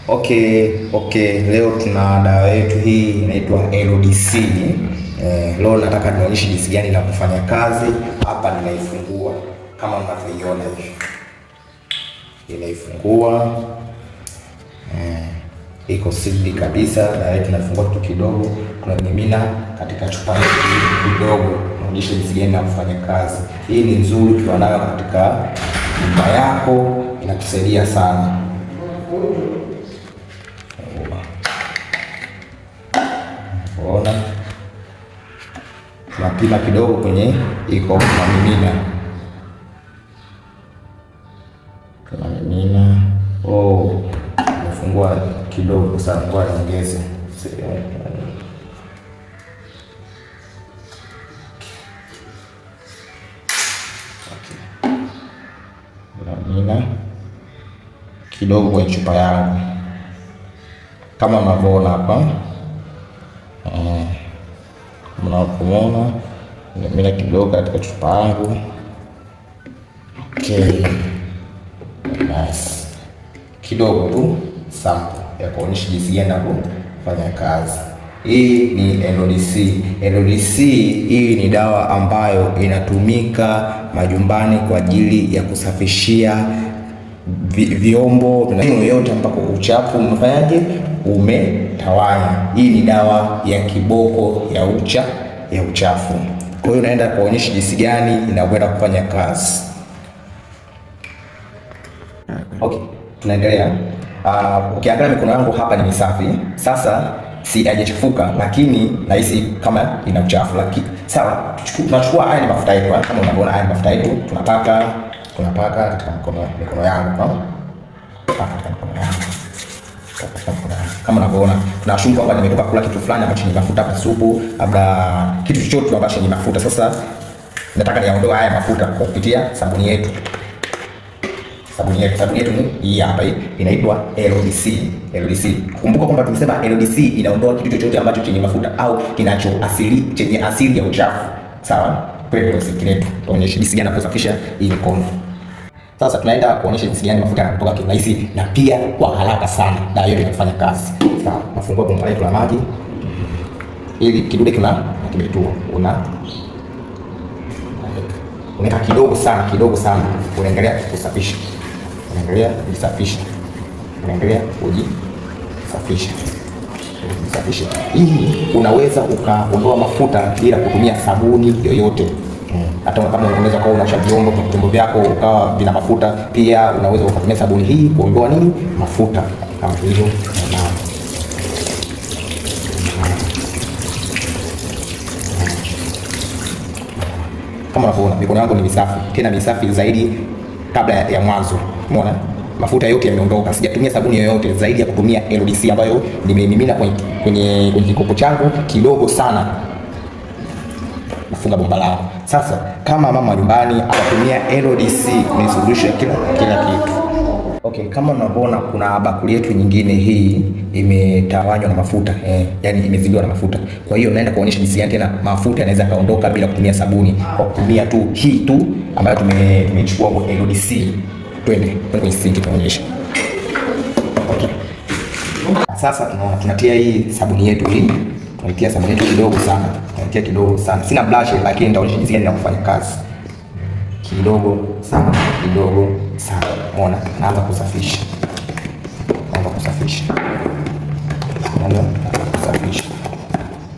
Okay, leo tuna dawa yetu hii inaitwa LDC. Leo nataka nionyeshe jinsi gani na kufanya kazi. Hapa ninaifungua kama mnavyoiona hivi. Ninaifungua. Iko sidi kabisa. Dawa yetu tunafungua kitu kidogo, tunamimina katika chupa hii kidogo. Naonyesha jinsi gani na kufanya kazi. Hii ni nzuri ukiwa nayo katika nyumba yako, inakusaidia sana. Ona, tunapima kidogo kwenye iko tunamimina. Nafungua kidogo sana, kwa niongeze namimina kidogo kwenye chupa yangu kama unavyoona hapa. Mnaona mimi kidogo katika chupa yangu. Nice. Kidogo tu sample ya kuonyesha jinsi gani kufanya kazi. Hii ni LDC. LDC hii ni dawa ambayo inatumika majumbani kwa ajili ya kusafishia vyombo yoyote ambako uchafu umefanyaje umetawanya. Hii ni dawa ya kiboko ya uchafu. Kwa hiyo naenda kuonyesha jinsi gani inakwenda kufanya kazi. Okay, tunaendelea. Ukiangalia mikono yangu hapa ni misafi. Sasa si hajachafuka, lakini nahisi kama ina uchafu. Lakini sawa, tunachukua haya ni mafuta yetu. Kama unavyoona haya ni mafuta yetu, tunapaka katika mikono yangu. Kama unavyoona tunashuka hapa, nimetoka kula kitu fulani ambacho ni mafuta, kwa supu, labda kitu chochote ambacho ni mafuta. Sasa nataka niondoe haya mafuta kwa kupitia sabuni yetu. Sabuni yetu ni hii hapa, hii inaitwa LDC. Kumbuka kwamba tumesema LDC inaondoa kitu chochote ambacho chenye mafuta au chenye asili ya uchafu. Sawa? Kwa hiyo sikilitu tuonyeshe jinsi gani kusafisha hii mikono. Sasa tunaenda kuonyesha jinsi gani mafuta yanatoka kirahisi na pia kwa haraka sana. Dawa yote inafanya kazi. Sawa, nafungua bomba letu la maji. Ili kidude kimetua. Unaweka kidogo sana. Unaendelea kusafisha. Unaendelea kujisafisha. Hii unaweza ukaondoa mafuta bila kutumia sabuni yoyote. Hata kama unaweza kuwa unaosha vyombo vyako ukawa vina mafuta, pia unaweza ukatumia sabuni hii kuondoa mafuta kama hivyo. Kama unavyoona mikono yangu ni misafi, tena misafi zaidi kabla ya mwanzo. Umeona? Mafuta yote yameondoka, sijatumia sabuni yoyote zaidi ya kutumia LDC ambayo nimemimina kwenye kikopo changu kidogo sana. Nafunga bomba lao. Sasa kama mama nyumbani atatumia LDC ni solution kila kitu. Okay, kama unavyoona kuna bakuli yetu nyingine hii imetawanywa na mafuta, yani imezidiwa na mafuta. Kwa hiyo naenda kuonyesha jinsi gani tena mafuta yanaweza kaondoka bila kutumia sabuni, kwa kutumia tu hii tu ambayo tumechukua kwa LDC. Twende kwenye sinki tuonyeshe. Okay. Sasa tunatia hii sabuni yetu hii. Tunaitia sabuni yetu kidogo sana. Sina blush lakini nitaonyesha jinsi gani ya kufanya kazi. Kidogo sana. Umeona? Naanza kusafisha.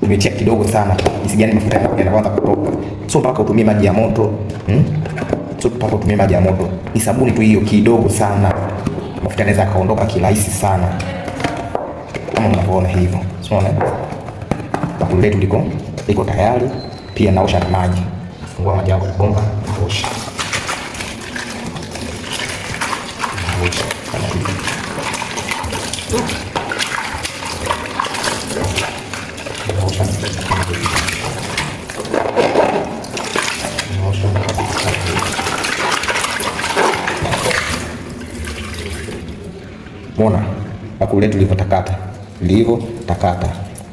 Nimetia kidogo sana. Jinsi gani mafuta yanaanza kutoka. Sio mpaka utumie maji ya moto. Ni sabuni tu hiyo kidogo sana. Mafuta yanaweza kaondoka kirahisi sana. Kama unavyoona hivyo. Unaona? Bakuli letu liko tayari. Pia naosha na maji. Fungua maji yako bomba, naosha. Mbona bakuli letu lilivyotakata.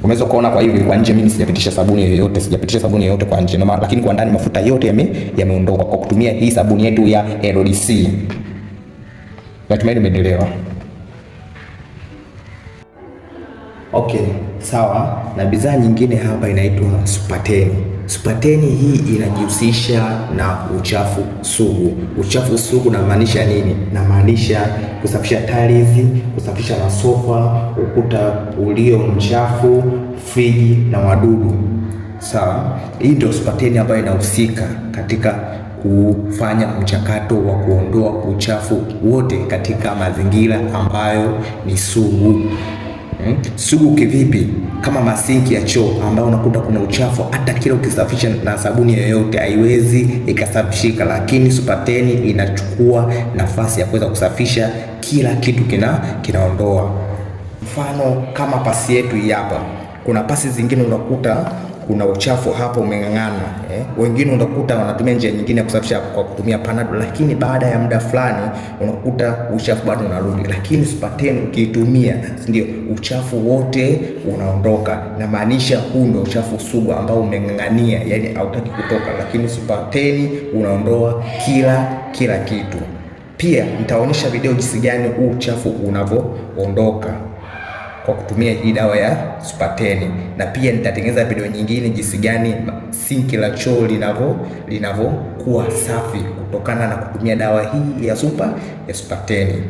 Unaweza kuona kwa hivi kwa nje mimi sijapitisha sabuni yoyote kwa nje, lakini kwa ndani mafuta yote yameondoka kwa kutumia hii sabuni yetu ya LDC. Natumai nimeelewa. Okay, sawa. Na bidhaa nyingine hapa inaitwa Supateni. Supateni hii inajihusisha na uchafu sugu. Uchafu sugu namaanisha nini? Namaanisha kusafisha tiles, kusafisha masofa, ukuta ulio mchafu, friji na wadudu. Sawa, hii ndio Supateni ambayo inahusika katika kufanya mchakato wa kuondoa uchafu wote katika mazingira ambayo ni sugu. Sugu kivipi? Kama masinki ya choo ambayo unakuta kuna uchafu, hata kila ukisafisha na sabuni yoyote haiwezi ikasafishika, lakini Supateni inachukua nafasi ya kuweza kusafisha kila kitu, kinaondoa. Mfano kama pasi yetu hii hapa, kuna pasi zingine unakuta kuna uchafu hapa umeng'ang'ana. Wengine unakuta wanatumia njia nyingine ya kusafisha kwa kutumia panado, lakini baada ya muda fulani unakuta uchafu bado unarudi. Lakini Supateni ukiitumia, ndio uchafu wote unaondoka. Na maanisha huu ndio uchafu sugu ambao umeng'ang'ania, yani hautaki kutoka, lakini Supateni unaondoa kila kitu. Pia nitaonyesha video jinsi gani huu uchafu unavyoondoka kwa kutumia hii dawa ya Supateni, na pia nitatengeneza video nyingine jinsi gani sinki la choo linavyokuwa safi kutokana na kutumia dawa hii ya Supateni.